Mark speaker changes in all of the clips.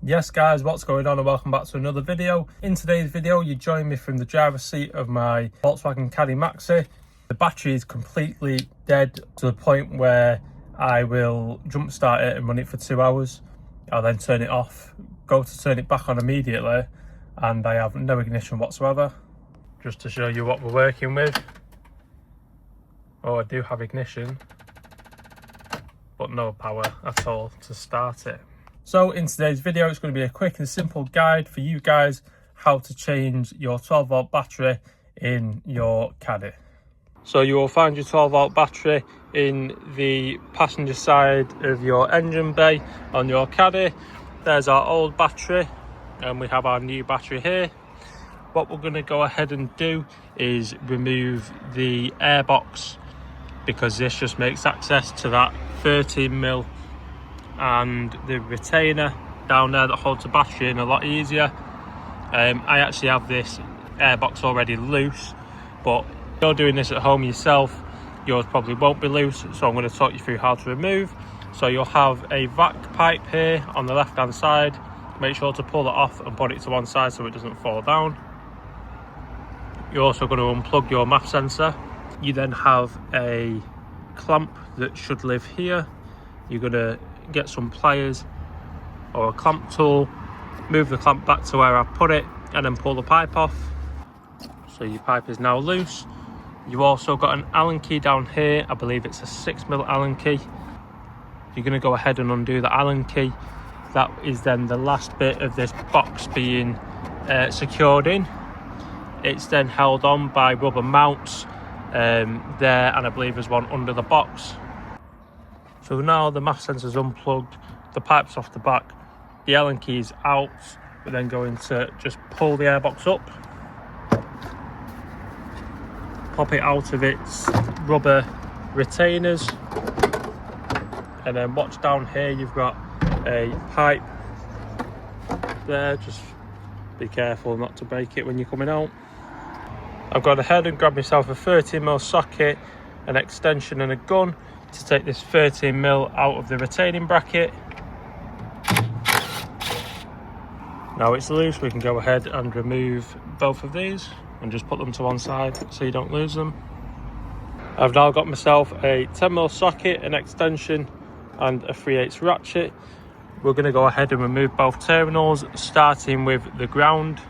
Speaker 1: Yes guys, what's going on and welcome back to another video. In today's video you join me from the driver's seat of my VW Caddy Maxi. The battery is completely dead to the point where I will jump start it and run it for 2 hours. I'll then turn it off, go to turn it back on immediately, and I have no ignition whatsoever. Just to show you what we're working with. Oh, I do have ignition, but no power at all to start it. So in today's video, it's going to be a quick and simple guide for you guys how to change your 12 volt battery in your Caddy. So you will find your 12 volt battery in the passenger side of your engine bay on your Caddy. There's our old battery and we have our new battery here. What we're going to go ahead and do is remove the airbox, because this just makes access to that 13mm and the retainer down there that holds the battery in a lot easier. I actually have this airbox already loose, but if you're doing this at home yourself, yours probably won't be loose, so I'm going to talk you through how to remove. So you'll have a vac pipe here on the left hand side. Make sure to pull it off and put it to one side so it doesn't fall down. You're also going to unplug your MAF sensor. You then have a clamp that should live here. You're going to get some pliers or a clamp tool, move the clamp back to where I put it, and then pull the pipe off. So your pipe is now loose. You've also got an Allen key down here. I believe it's a 6mm Allen key. You're going to go ahead and undo the Allen key. That is then the last bit of this box being secured in. It's then held on by rubber mounts there, and I believe there's one under the box. So now the MAF sensor's unplugged, the pipe's off the back, the Allen key's out. We're then going to just pull the airbox up, pop it out of its rubber retainers, and then watch down here, you've got a pipe there. Just be careful not to break it when you're coming out. I've gone ahead and grabbed myself a 13mm socket, an extension and a gun to take this 13mm out of the retaining bracket. Now it's loose, we can go ahead and remove both of these and just put them to one side so you don't lose them. I've now got myself a 10mm socket, an extension and a 3/8 ratchet. We're going to go ahead and remove both terminals, starting with the ground.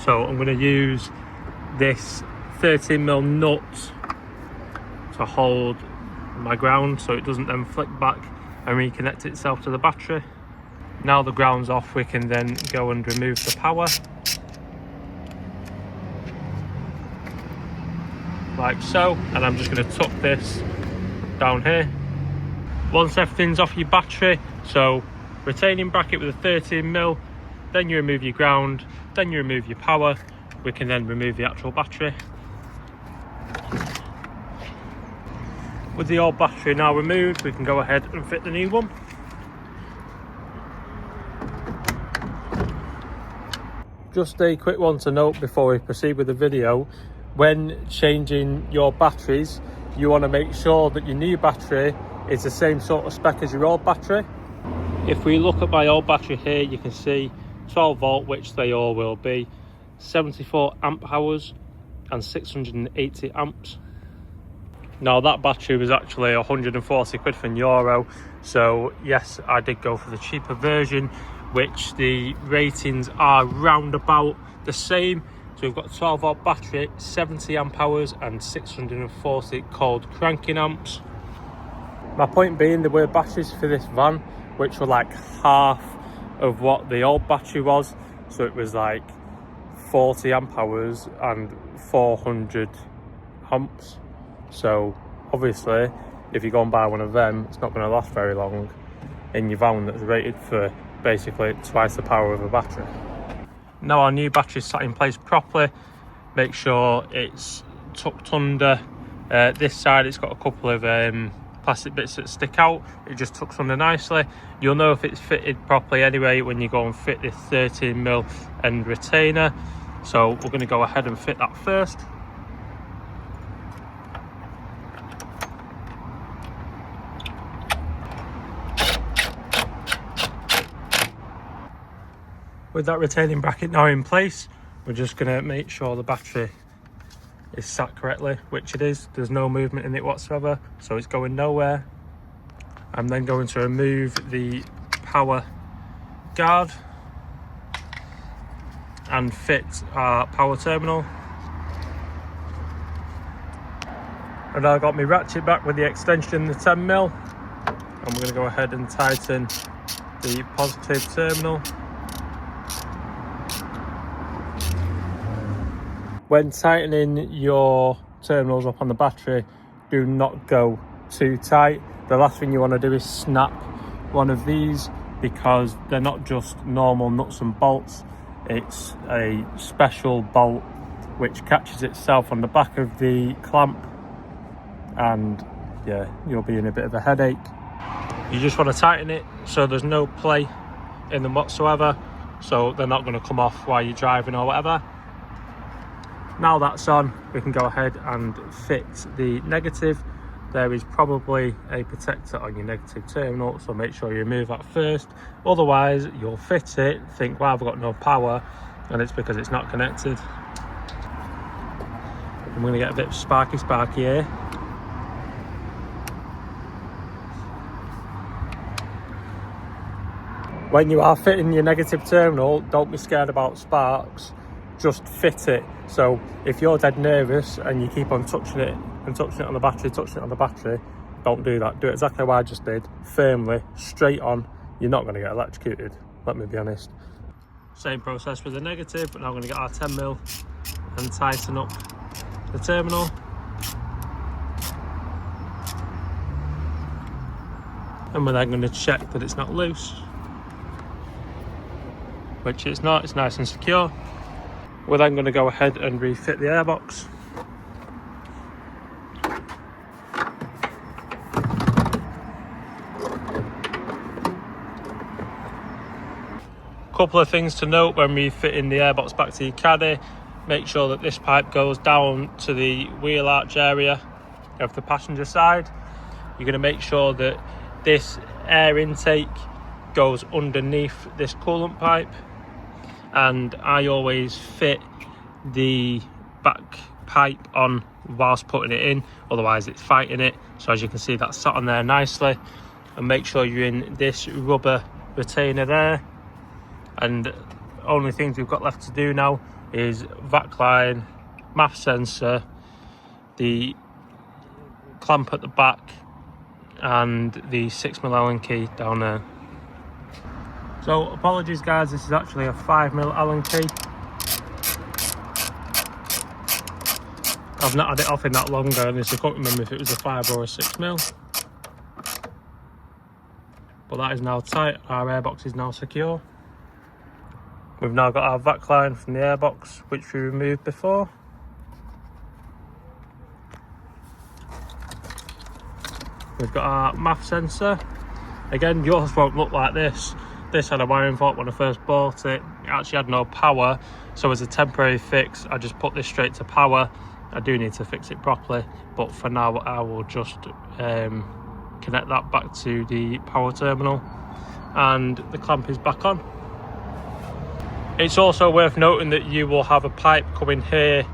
Speaker 1: So I'm going to use this 13mm nut to hold my ground so it doesn't then flick back and reconnect itself to the battery. Now the ground's off, we can then go and remove the power. Like so, and I'm just going to tuck this down here. Once everything's off your battery, so retaining bracket with a 13mm, then you remove your ground, then you remove your power, we can then remove the actual battery. With the old battery now removed, we can go ahead and fit the new one. Just a quick one to note before we proceed with the video. When changing your batteries, you want to make sure that your new battery is the same sort of spec as your old battery. If we look at my old battery here, you can see 12 volt, which they all will be, 74 amp hours and 680 amps. Now that battery was actually 140 quid from Euro, so yes, I did go for the cheaper version, which the ratings are round about the same. So we've got a 12 volt battery, 70 amp hours and 640 cold cranking amps. My point being, there were batteries for this van which were like half of what the old battery was, so it was like 40 amp hours and 400 amps. So obviously if you go and buy one of them, it's not going to last very long in your van that's rated for basically twice the power of a battery. Now our new battery is sat in place properly. Make sure it's tucked under. This side it's got a couple of plastic bits that stick out, it just tucks under nicely. You'll know if it's fitted properly anyway when you go and fit this 13mm end retainer. So we're going to go ahead and fit that first. With that retaining bracket now in place, we're just going to make sure the battery is sat correctly, which it is. There's no movement in it whatsoever, so it's going nowhere. I'm then going to remove the power guard and fit our power terminal. And I got my ratchet back with the extension, the 10mm, and we're going to go ahead and tighten the positive terminal. When tightening your terminals up on the battery, do not go too tight. The last thing you want to do is snap one of these, because they're not just normal nuts and bolts. It's a special bolt which catches itself on the back of the clamp, and yeah, you'll be in a bit of a headache. You just want to tighten it so there's no play in them whatsoever, so they're not going to come off while you're driving or whatever. Now that's on, we can go ahead and fit the negative. There is probably a protector on your negative terminal, so make sure you remove that first. Otherwise, you'll fit it, think, well, I've got no power, and it's because it's not connected. I'm going to get a bit sparky here. When you are fitting your negative terminal, don't be scared about sparks. Just fit it. So if you're dead nervous and you keep on touching it and touching it on the battery, don't do that. Do exactly what I just did, firmly, straight on. You're not going to get electrocuted, let me be honest. Same process with the negative, but now I'm going to get our 10mm and tighten up the terminal. And we're then going to check that it's not loose, which it's not, it's nice and secure. We're then going to go ahead and refit the airbox. Couple of things to note when refitting the airbox back to your Caddy. Make sure that this pipe goes down to the wheel arch area of the passenger side. You're going to make sure that this air intake goes underneath this coolant pipe. And I always fit the back pipe on whilst putting it in, otherwise it's fighting it. So as you can see, that's sat on there nicely. And make sure you're in this rubber retainer there. And only things we've got left to do now is vac line, MAF sensor, the clamp at the back, and the 6mm Allen key down there. So apologies guys, this is actually a 5mm Allen key. I've not had it off in that long, so I can't remember if it was a 5 or a 6mm. But that is now tight, our airbox is now secure. We've now got our vac line from the airbox, which we removed before. We've got our MAF sensor. Again, yours won't look like this. This had a wiring fault when I first bought it. It actually had no power, so as a temporary fix, I just put this straight to power. I do need to fix it properly, but for now I will just connect that back to the power terminal, and the clamp is back on. It's also worth noting that you will have a pipe coming here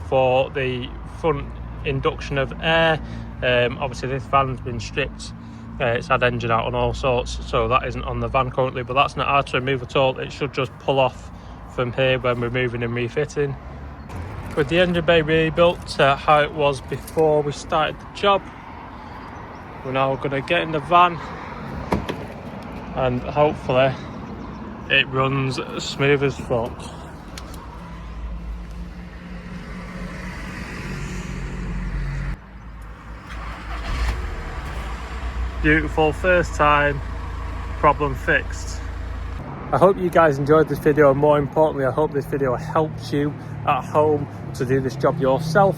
Speaker 1: for the front induction of air. Obviously this van's been stripped, it's had engine out and all sorts, so that isn't on the van currently, but that's not hard to remove at all. It should just pull off from here when removing and refitting. With the engine bay rebuilt to how it was before we started the job, we're now going to get in the van and hopefully it runs smooth as fuck. Beautiful, first time, problem fixed. I hope you guys enjoyed this video, and more importantly, I hope this video helps you at home to do this job yourself.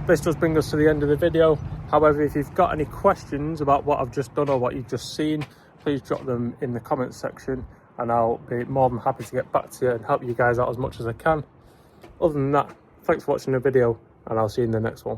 Speaker 1: This does bring us to the end of the video. However, if you've got any questions about what I've just done or what you've just seen, please drop them in the comments section and I'll be more than happy to get back to you and help you guys out as much as I can. Other than that, thanks for watching the video and I'll see you in the next one.